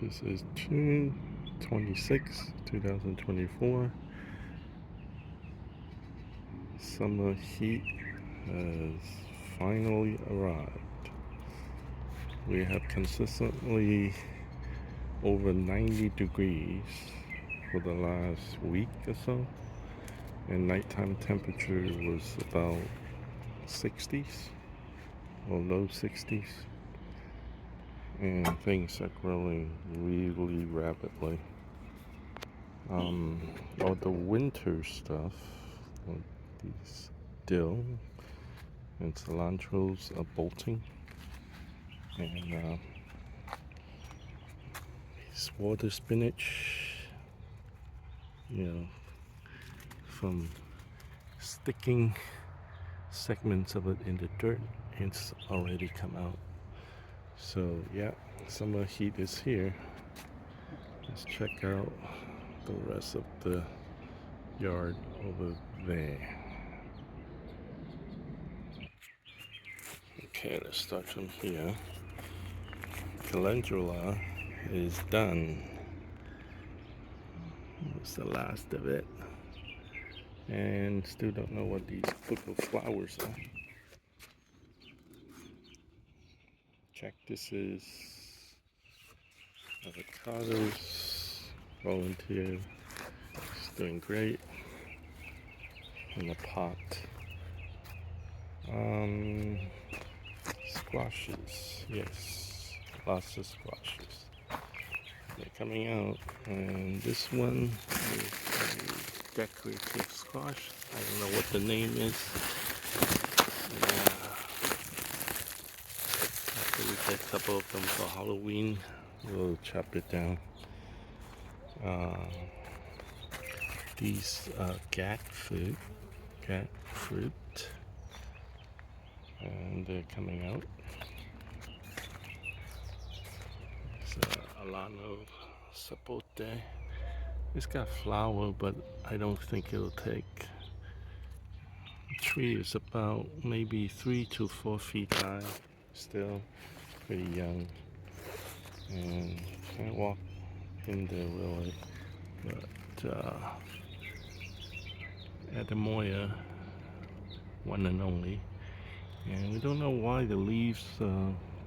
This is June 26, 2024. Summer heat has finally arrived. We have consistently over 90 degrees for the last week or so, and nighttime temperature was about 60s or low 60s, and things are growing really rapidly. All the winter stuff, like these dill and cilantros are bolting, and these water spinach, from sticking segments of it in the dirt, it's already come out. So yeah, summer heat is here. Let's check out the rest of the yard over there. Okay, let's start from here. Calendula is done. That's the last of it. And still don't know what these purple flowers are. Cactuses, avocados, volunteer, it's doing great in the pot. Squashes, yes, lots of squashes. They're coming out, and this one is a decorative squash. I don't know what the name is. After we get a couple of them for Halloween, we'll chop it down. These cat fruit, and they're coming out. It's Alano Sapote. It's got flower, but I don't think it'll take. The tree is about maybe 3 to 4 feet high, still pretty young, and can't walk in there really. But Adamoya, one and only, and we don't know why the leaves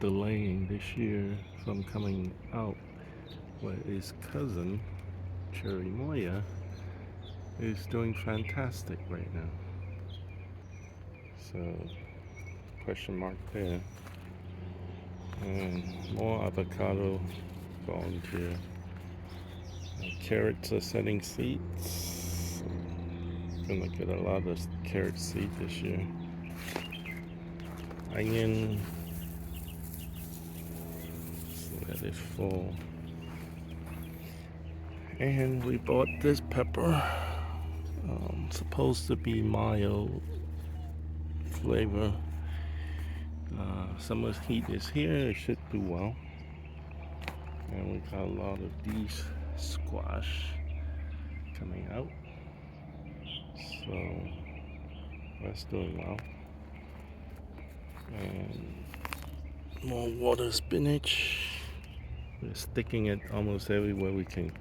delaying this year from coming out. But his cousin, Cherry Moya, is doing fantastic right now. So, question mark there. And more avocado volunteer. Carrots are setting seeds. Gonna get a lot of carrot seed this year. Onion, let it fall. And we bought this pepper. Supposed to be mild flavor. Summer heat is here. It should do well. And we got a lot of these squash coming out. So that's doing well. And more water spinach. We're sticking it almost everywhere we can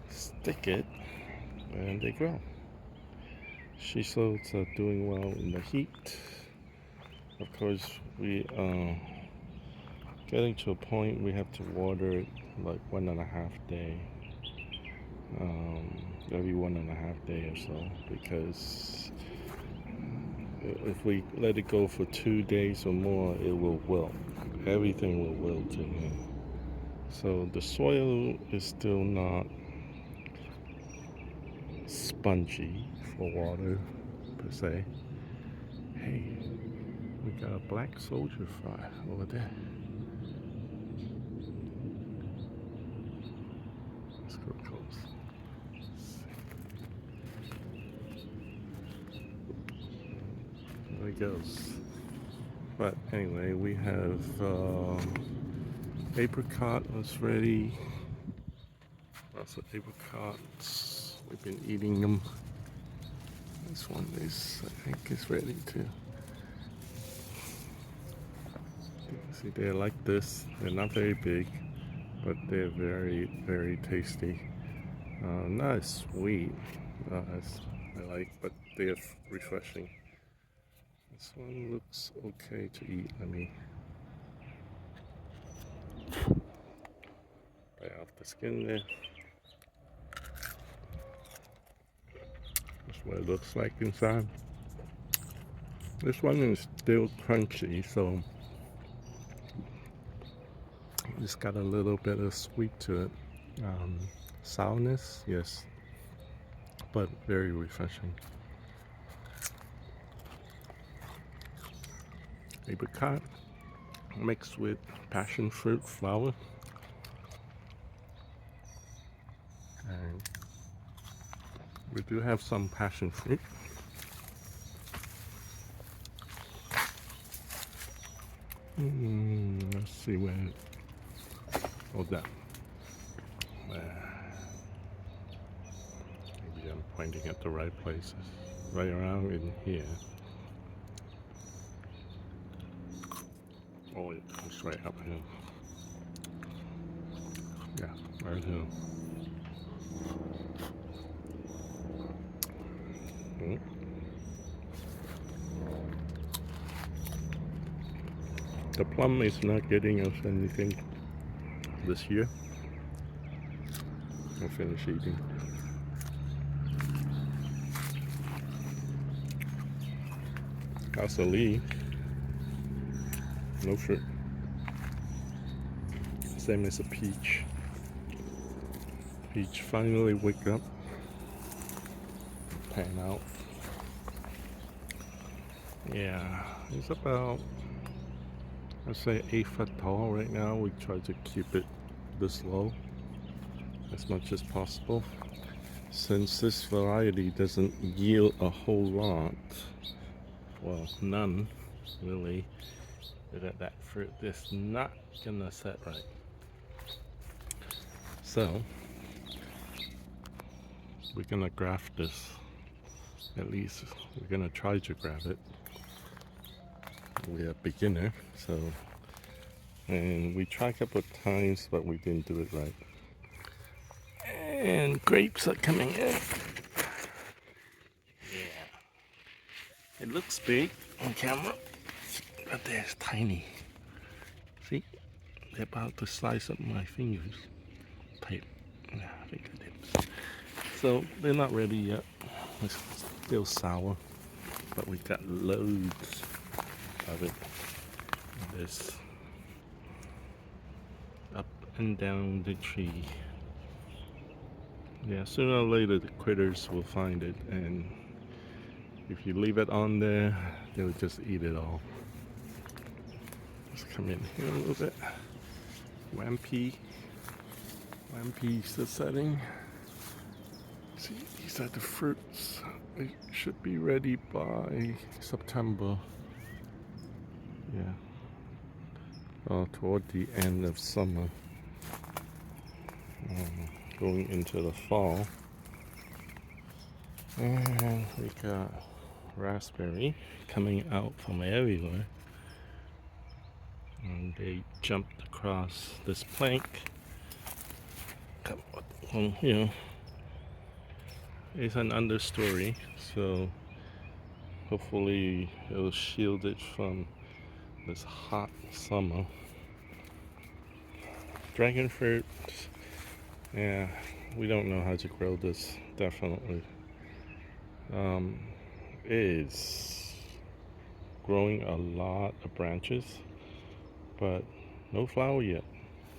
stick it, and they grow. Shisodes are doing well in the heat. Of course, we are getting to a point we have to water it like 1.5 day, every 1.5 day or so, because if we let it go for 2 days or more, it will wilt. Everything will wilt in here. So the soil is still not spongy for water per se. Hey, we got a black soldier fly over there. Let's go close. There he goes. But anyway, we have apricot was ready. Lots of apricots. We've been eating them. This one is, I think, is ready too. See, they're like this. They're not very big, but they're very, very tasty. Not as sweet as I like, but they're refreshing. This one looks okay to eat. Let me bite off the skin there. That's what it looks like inside. This one is still crunchy, so it's got a little bit of sweet to it. Sourness, yes, but very refreshing. Apricot mixed with passion fruit flour. And we do have some passion fruit. Let's see where. Hold that. Maybe I'm pointing at the right places. Right around in here. Oh, it's right up here. Yeah, right here. The plum is not getting us anything this year. I'll finish eating. That's a leaf. No fruit. Same as a peach. Peach finally wake up. Pan out. Yeah, it's about, I'd say 8 foot tall right now. We try to keep it this low as much as possible. Since this variety doesn't yield a whole lot, well, none really, that fruit is not gonna set right. So we're gonna graft this. At least we're gonna try to graft it. We're a beginner, so, and we tried a couple of times, but we didn't do it right. And grapes are coming in. Yeah, it looks big on camera, but they're tiny. See, they're about to slice up my fingers. Tight, fingertips. So they're not ready yet. It's still sour, but we got loads of it. This up and down the tree. Yeah, sooner or later the critters will find it, and if you leave it on there, they'll just eat it all. Let's come in here a little bit. Wampy is the setting. See, these are the fruits. It should be ready by September. Yeah. Toward the end of summer. Going into the fall. And we got raspberry coming out from everywhere. And they jumped across this plank. You know, it's an understory, so hopefully it'll shield it from this hot summer. Dragon fruit, yeah, we don't know how to grow this, definitely. It is growing a lot of branches, but no flower yet.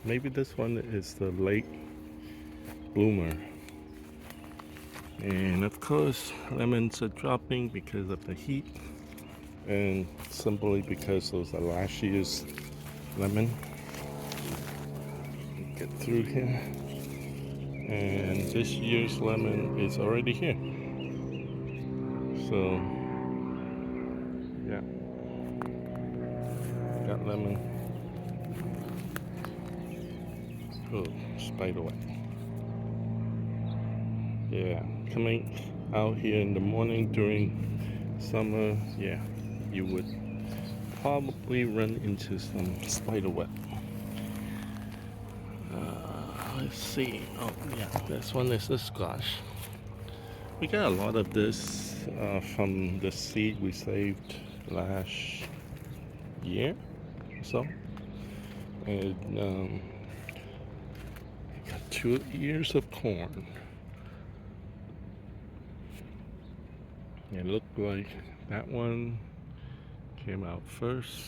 Maybe this one is the late bloomer. And of course, lemons are dropping because of the heat, and simply because those are last year's lemon. Get through here, and this year's lemon is already here. So yeah, got lemon. Oh, spider web. Yeah, coming out here in the morning during summer, yeah, you would probably run into some spider web. let's see. Oh, yeah, this one is the squash. We got a lot of this from the seed we saved last year or so. And got 2 ears of corn. It looked like that one came out first.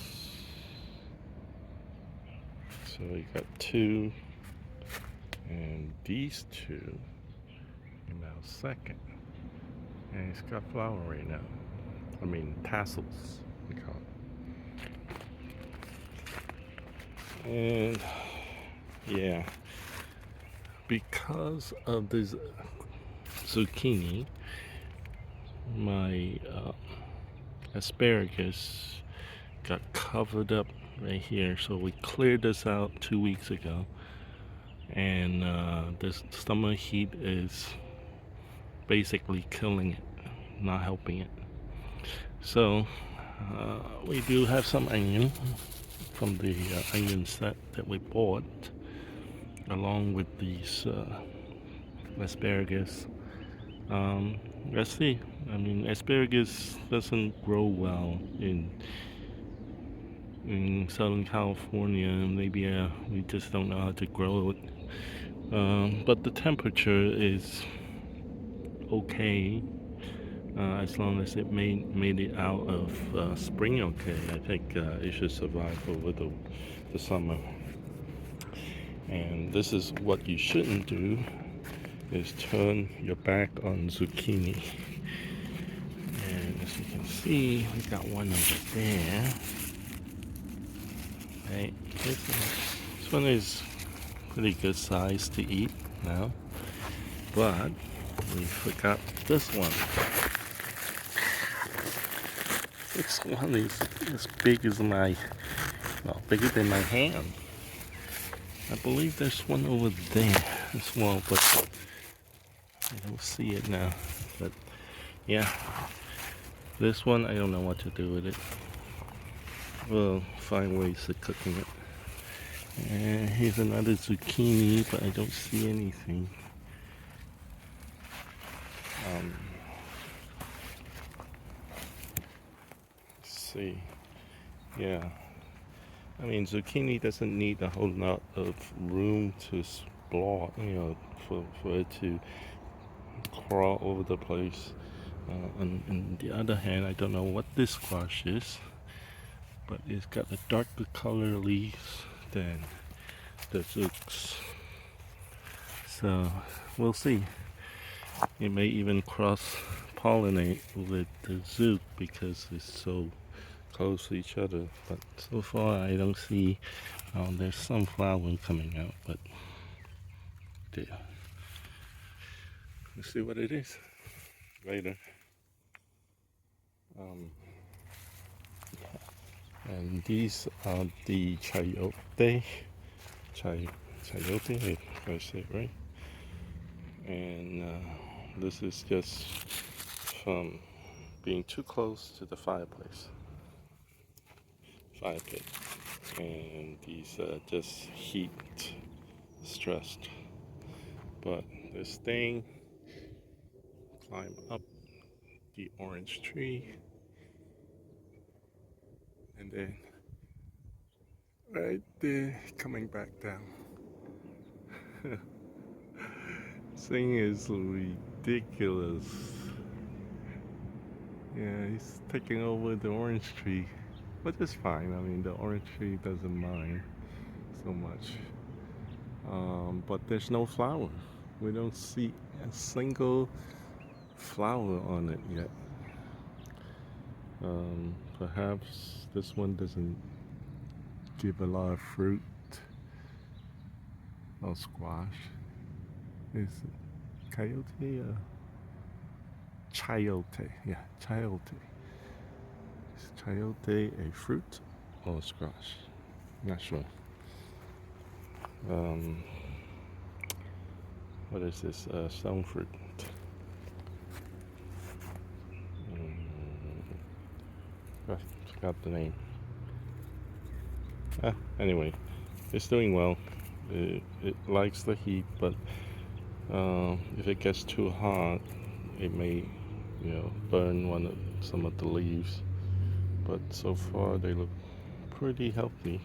So we got two, and these two came out second. And it's got flower right now. I mean tassels, we call it. And yeah, because of this zucchini, my asparagus got covered up right here. So we cleared this out 2 weeks ago, and this summer heat is basically killing it, not helping it. So we do have some onion from the onion set that we bought, along with these asparagus. Let's see. I mean, asparagus doesn't grow well in Southern California. Maybe we just don't know how to grow it. But the temperature is okay, as long as it made it out of spring okay. I think it should survive over the summer. And this is what you shouldn't do, is turn your back on zucchini. And as you can see, we got one over there. Right, this one is pretty good size to eat now, but we forgot this one. This one is as big as bigger than my hand. I believe there's one over there as well, but I don't see it now. But yeah, this one I don't know what to do with it. We'll find ways of cooking it. And here's another zucchini, but I don't see anything. Let's see. Yeah. I mean, zucchini doesn't need a whole lot of room to explore, for it to crawl over the place. On the other hand, I don't know what this squash is, but it's got a darker color leaves than the zooks. So we'll see. It may even cross-pollinate with the zook because it's so close to each other. But so far I don't see. There's some flower coming out, but yeah. Let's see what it is later. And these are the chayote, if I say it right. And this is just from being too close to the fire pit. And these just heat stressed. But this thing climb up the orange tree, and then right there coming back down. This thing is ridiculous. Yeah, he's taking over the orange tree, which is fine. I mean, the orange tree doesn't mind so much. But there's no flower. We don't see a single flower on it yet. Perhaps this one doesn't give a lot of fruit. Oh, squash. Is it coyote or chayote? Yeah, chayote. Is chayote a fruit or a squash? Not sure. What is this? Stone fruit. I forgot the name. Anyway, it's doing well. It likes the heat, but if it gets too hot, it may, burn some of the leaves. But so far, they look pretty healthy.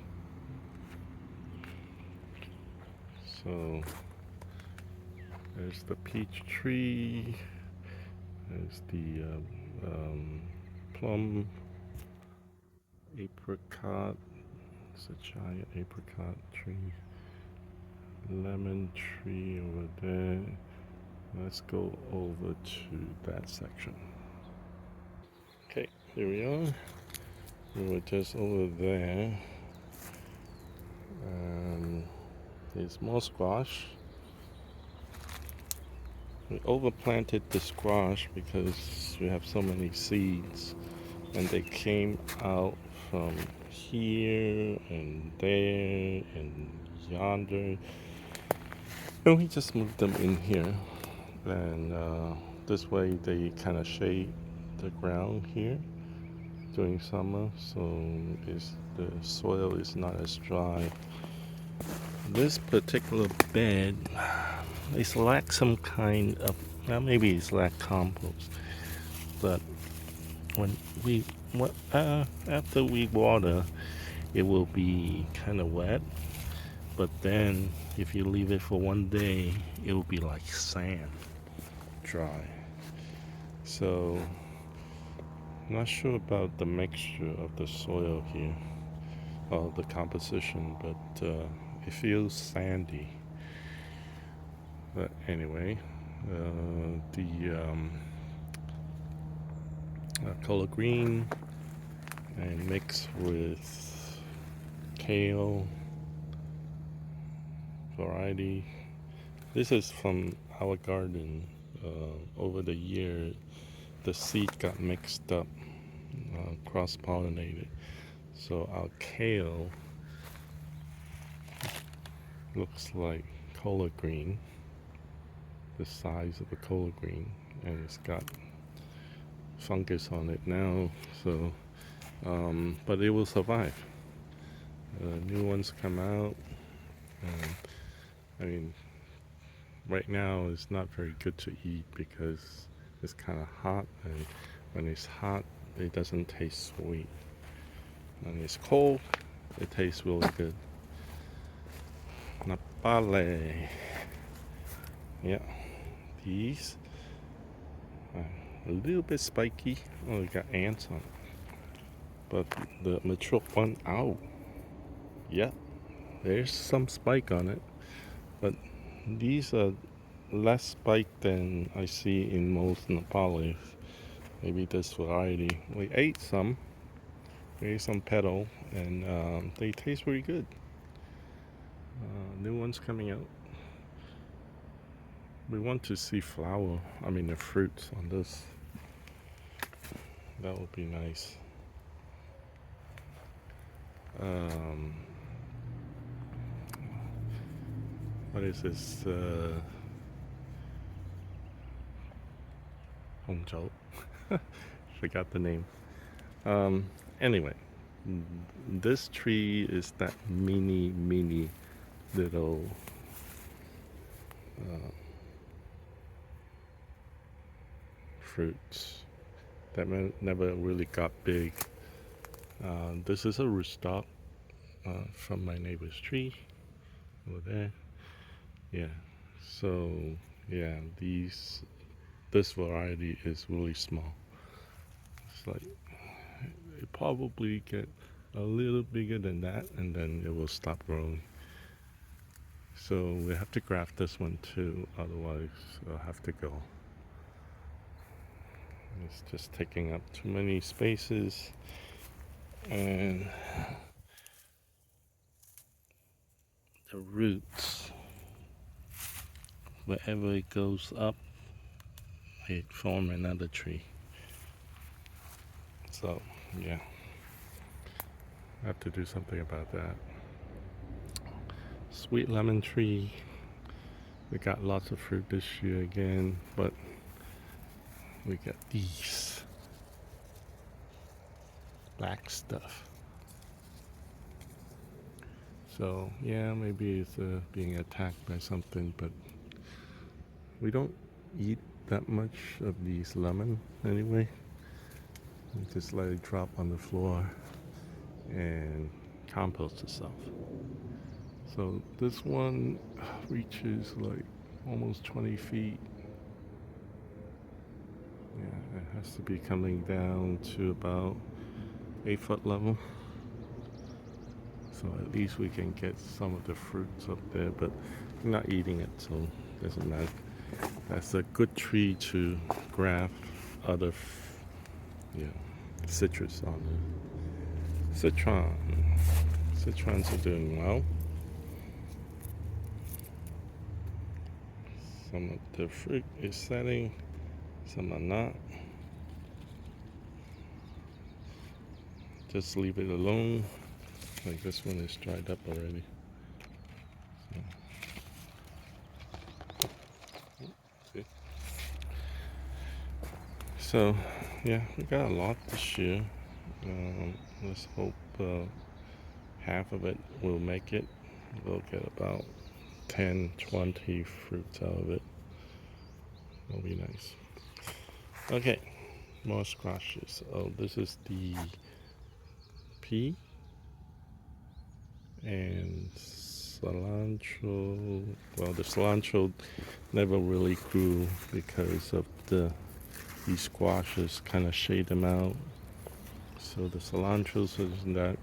So there's the peach tree. There's the plum, apricot. It's a giant apricot tree. Lemon tree over there. Let's go over to that section. Okay, here we are. We were just over there. And there's more squash. We overplanted the squash because we have so many seeds, and they came out from here and there and yonder, and we just moved them in here. And this way they kind of shade the ground here during summer, so the soil is not as dry. This particular bed is lack some kind of, well, maybe it's lack compost, but when after we water, it will be kind of wet. But then, if you leave it for one day, it will be like sand, dry. So, I'm not sure about the mixture of the soil here, or the composition, but it feels sandy. But anyway, the color green and mixed with kale variety. This is from our garden. Over the year, the seed got mixed up, cross-pollinated. So our kale looks like collard green, the size of a collard green, and it's got fungus on it now. So, but it will survive. New ones come out. I mean, right now it's not very good to eat because it's kind of hot, and when it's hot, it doesn't taste sweet. When it's cold, it tastes really good. Napale. Yeah, these are a little bit spiky. Oh, it got ants on it. But the mature one, ow. Yeah, there's some spike on it. But these are less spike than I see in most Nepalese. Maybe this variety. We ate some petal, and they taste very good. New ones coming out. We want to see the fruits on this. That would be nice. What is this? Hongzhou. Forgot the name. Anyway, this tree is that mini little fruits that never really got big. This is a rootstock from my neighbor's tree over there. Yeah. So yeah, this variety is really small. It's like it probably get a little bigger than that, and then it will stop growing. So we have to graft this one too, otherwise I'll have to go. It's just taking up too many spaces, and the roots, wherever it goes up, it form another tree. So yeah, I have to do something about that. Sweet lemon tree, we got lots of fruit this year again, but we got these black stuff. So yeah, maybe it's being attacked by something, but we don't eat that much of these lemon anyway. We just let it drop on the floor and compost itself. So this one reaches like almost 20 feet. Yeah, it has to be coming down to about 8-foot level. So at least we can get some of the fruits up there, but we're not eating it, so it doesn't matter. That's a good tree to graft other citrus on it. Citrons are doing well. Some of the fruit is setting, some are not. Just leave it alone. Like this one is dried up already. So yeah, we got a lot this year. Let's hope half of it will make it. We'll get about 10-20 fruits out of it. That'll be nice. Okay, more squashes. Oh, this is the pea and cilantro. Well, the cilantro never really grew because of these squashes kind of shade them out. So the cilantros isn't that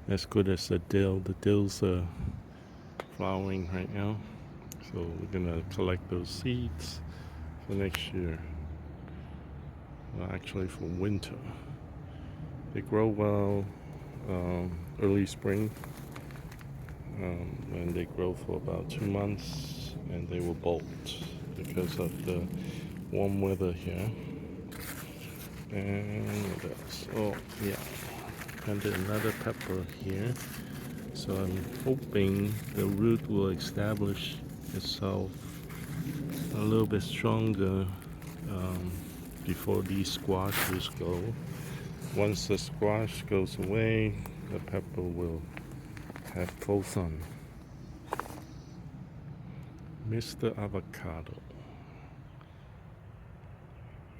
as good as the dill. The dills are flowering right now. So we're gonna collect those seeds for next year. Well, actually for winter. They grow well early spring, and they grow for about 2 months, and they will bolt because of the warm weather here. And what else? Oh yeah, planted another pepper here. So I'm hoping the root will establish itself a little bit stronger before these squashes go. Once the squash goes away, the pepper will have full sun. Mr. Avocado.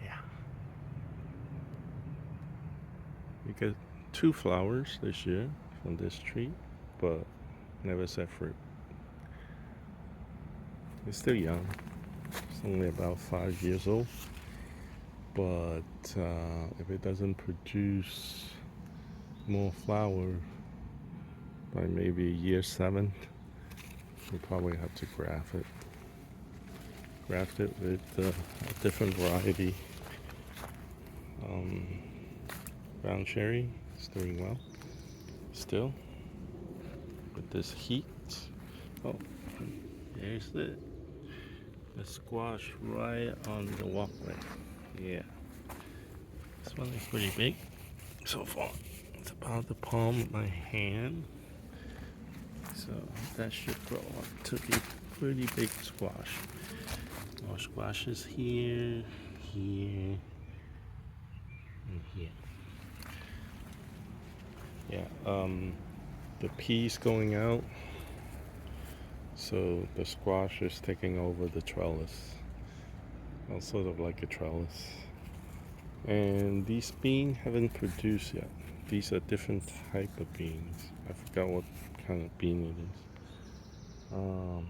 Yeah. We get 2 flowers this year from this tree, but never set fruit. It's still young. It's only about 5 years old. But if it doesn't produce more flower by maybe year 7, we'll probably have to graft it. Graft it with a different variety. Brown cherry is doing well still with this heat. Oh, there's the squash right on the walkway. Yeah, this one is pretty big so far. It's about the palm of my hand, so that should grow up to be pretty big squash. More squashes here, here, and here. Yeah, the pea's going out, so the squash is taking over the trellis. Well, sort of like a trellis. And these beans haven't produced yet. These are different type of beans. I forgot what kind of bean it is.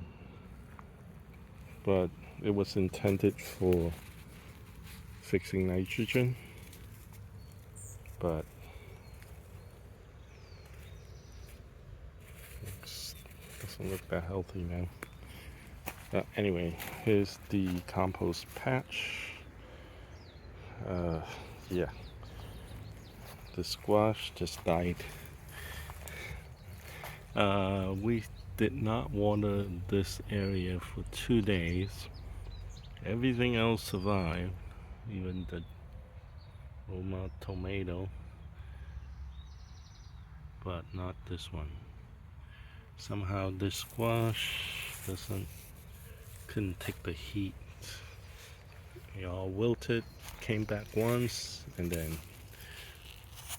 But it was intended for fixing nitrogen, but it doesn't look that healthy now. Anyway, here's the compost patch. Yeah, the squash just died. We did not water this area for 2 days. Everything else survived, even the Roma tomato, but not this one. Somehow this squash couldn't take the heat. It all wilted, came back once, and then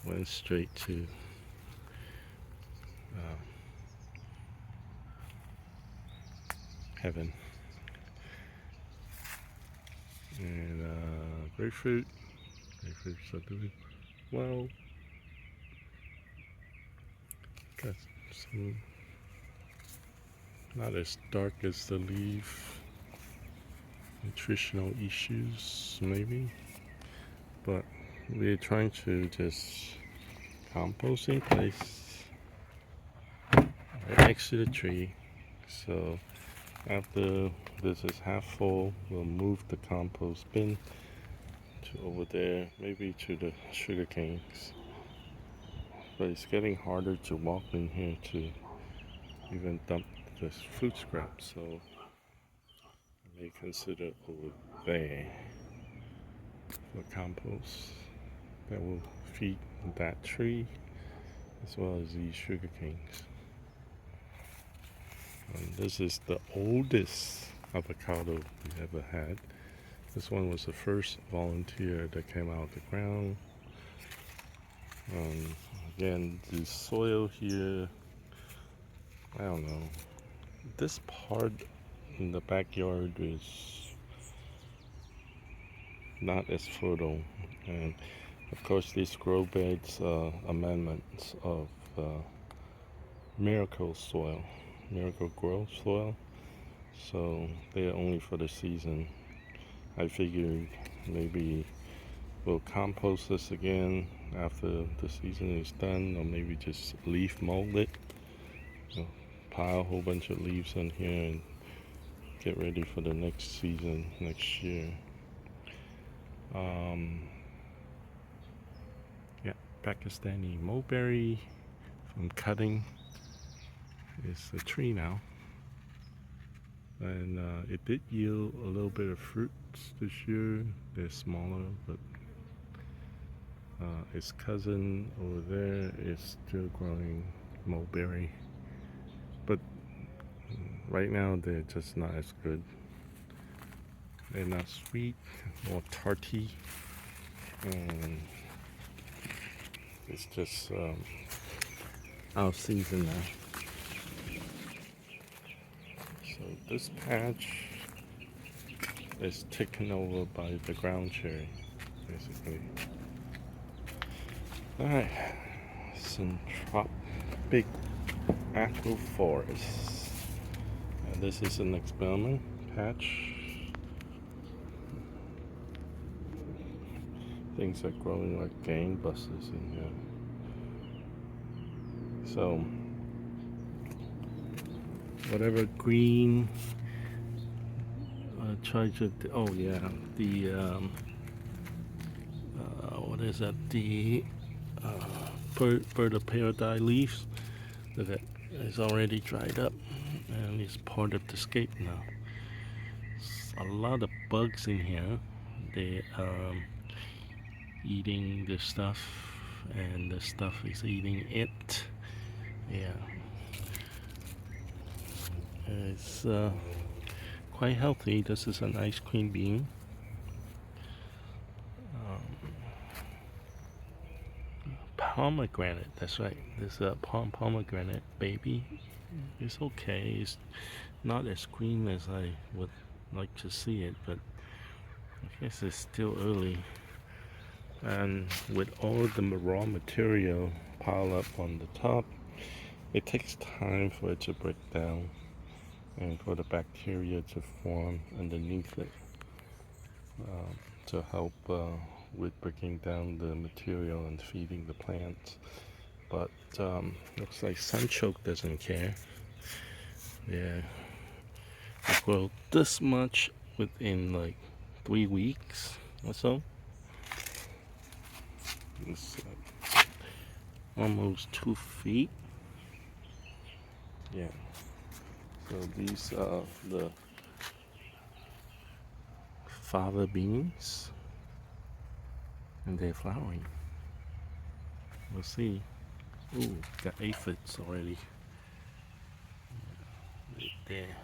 went straight to heaven. And grapefruits are doing well. Got some not as dark as the leaf. Nutritional issues maybe, but we're trying to just compost in place right next to the tree. So after this is half full, we'll move the compost bin to over there, maybe to the sugar canes. But it's getting harder to walk in here to even dump this food scrap, so I may consider over there for compost that will feed that tree as well as these sugar canes. And this is the oldest avocado we ever had. This one was the first volunteer that came out of the ground. Again, the soil here, I don't know. This part in the backyard is not as fertile, and of course these grow beds are amendments of miracle grow soil, so they're only for the season. I figured maybe we'll compost this again after the season is done, or maybe just leaf mold it, pile a whole bunch of leaves in here and get ready for the next season next year. Yeah, Pakistani mulberry from cutting is a tree now, and it did yield a little bit of fruits this year. They're smaller, but its cousin over there is still growing mulberry, but right now they're just not as good. They're not sweet, more tarty, and it's just out of season now. So this patch is taken over by the ground cherry, basically. Alright, some tropic agroforest. And this is an experiment patch. Things are growing like gangbusters in here. So, whatever green what is that? The bird of paradise leaves that is already dried up and is part of the scape now. A lot of bugs in here. They eating the stuff, and the stuff is eating it. Yeah, it's quite healthy. This is a nice queen bean. Pomegranate, that's right. This pomegranate baby. It's okay. It's not as green as I would like to see it, but I guess it's still early. And with all the raw material piled up on the top, it takes time for it to break down and for the bacteria to form underneath it to help with breaking down the material and feeding the plants. But looks like sunchoke doesn't care. Yeah, it grow this much within like 3 weeks or so. It's almost 2 feet. Yeah. So these are the fava beans, and they're flowering. We'll see. Ooh, got aphids already. Right there.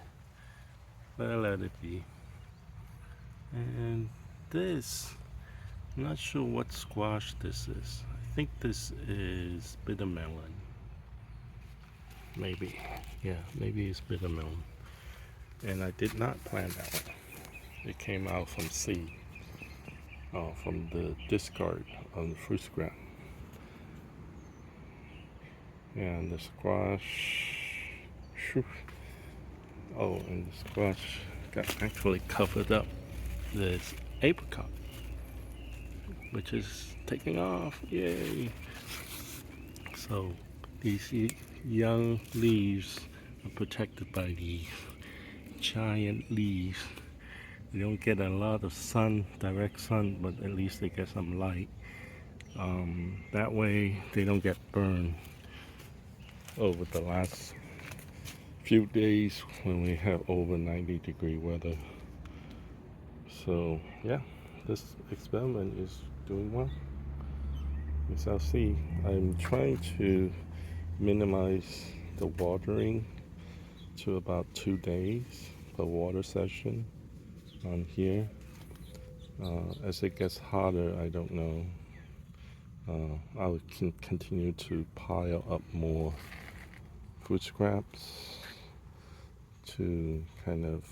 But I'll let it be. And this, I'm not sure what squash this is. I think this is bitter melon. Maybe. Yeah, maybe it's bitter melon. And I did not plant that one. It came out from seed, from the discard on the fruit scrap. And the squash, oh, and the squash got actually covered up this apricot, which is taking off. Yay! So these young leaves are protected by these giant leaves. They don't get a lot of sun, direct sun, but at least they get some light. That way they don't get burned over the last few days when we have over 90-degree weather. So yeah, this experiment is doing well. We shall see. I'm trying to minimize the watering to about 2 days per water session on here. As it gets hotter, I don't know. I'll continue to pile up more food scraps to kind of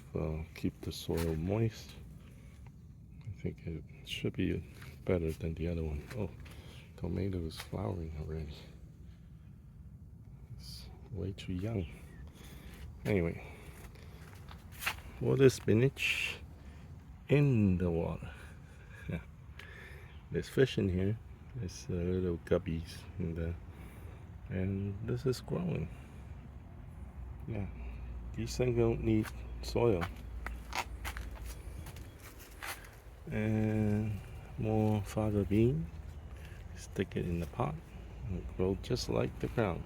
keep the soil moist. I think it should be better than the other one. Oh, tomato is flowering already. It's way too young. Anyway, water spinach in the water. Yeah. There's fish in here. There's little guppies in there. And this is growing. Yeah. These things don't need soil. And more fava bean. Stick it in the pot. And it grow just like the ground.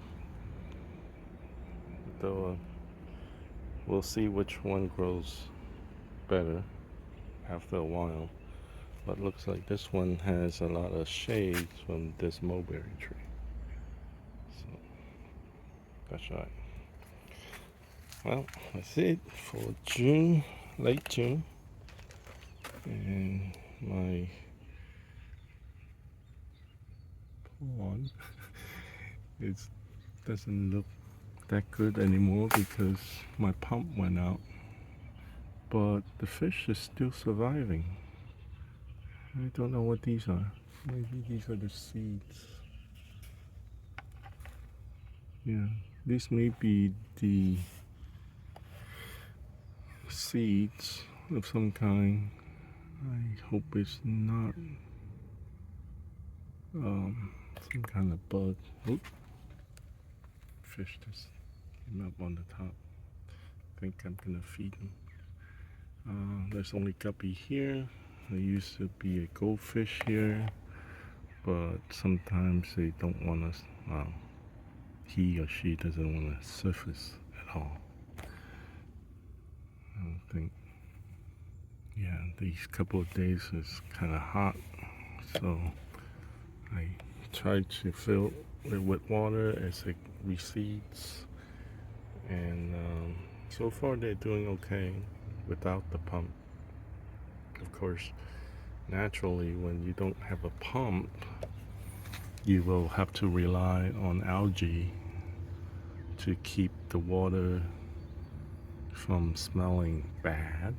Though we'll see which one grows better after a while. But looks like this one has a lot of shade from this mulberry tree. So that's right. Well, that's it for June, late June. And my pond it doesn't look that good anymore because my pump went out. But the fish is still surviving. I don't know what these are. Maybe these are the seeds. Yeah, these may be the seeds of some kind. I hope it's not some kind of bug. Oop. Fish just came up on the top. I think I'm gonna feed them. There's only guppy here. There used to be a goldfish here, but sometimes they don't want us. He or she doesn't want to surface at all. I don't think. Yeah, these couple of days is kind of hot, so I try to fill it with water as it recedes, and so far they're doing okay without the pump. Of course, naturally, when you don't have a pump, you will have to rely on algae to keep the water from smelling bad,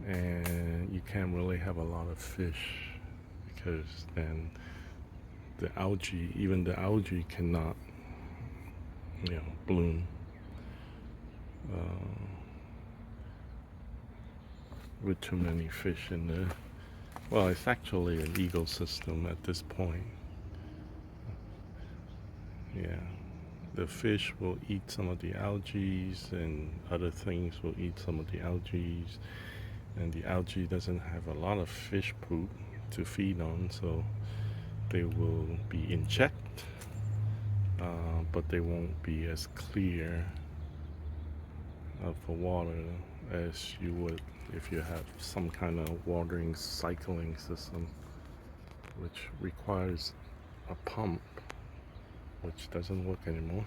and you can't really have a lot of fish because then the algae, even the algae cannot, bloom with too many fish in there. Well, it's actually an ecosystem at this point. Yeah, the fish will eat some of the algae, and other things will eat some of the algae, and the algae doesn't have a lot of fish poop to feed on, so they will be in check, but they won't be as clear of the water as you would if you have some kind of watering cycling system, which requires a pump, which doesn't work anymore.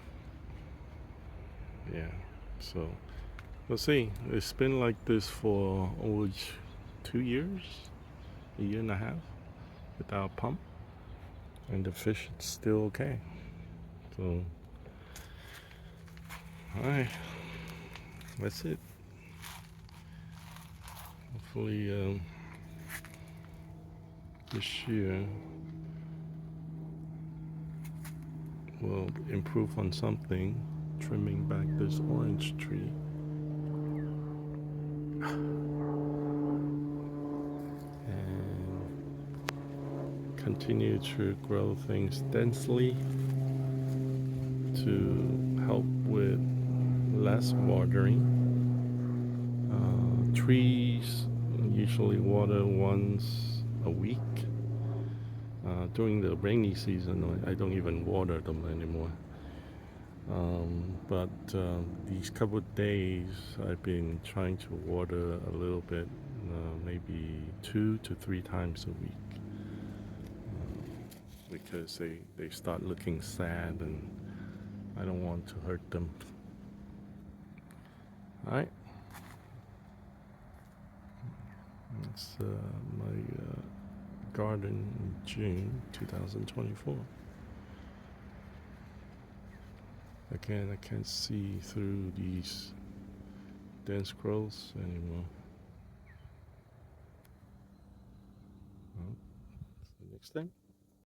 Yeah, so we'll see. It's been like this for over 2 years, a year and a half without a pump, and the fish is still okay. So alright, that's it. Hopefully, this year will improve on something, trimming back this orange tree. And continue to grow things densely to help with less watering. Trees usually water once a week. During the rainy season, I don't even water them anymore. But these couple of days, I've been trying to water a little bit, maybe 2 to 3 times a week, because they start looking sad and I don't want to hurt them. All right. That's my garden in June 2024. Again, I can't see through these dense growths anymore. Well, see you next time.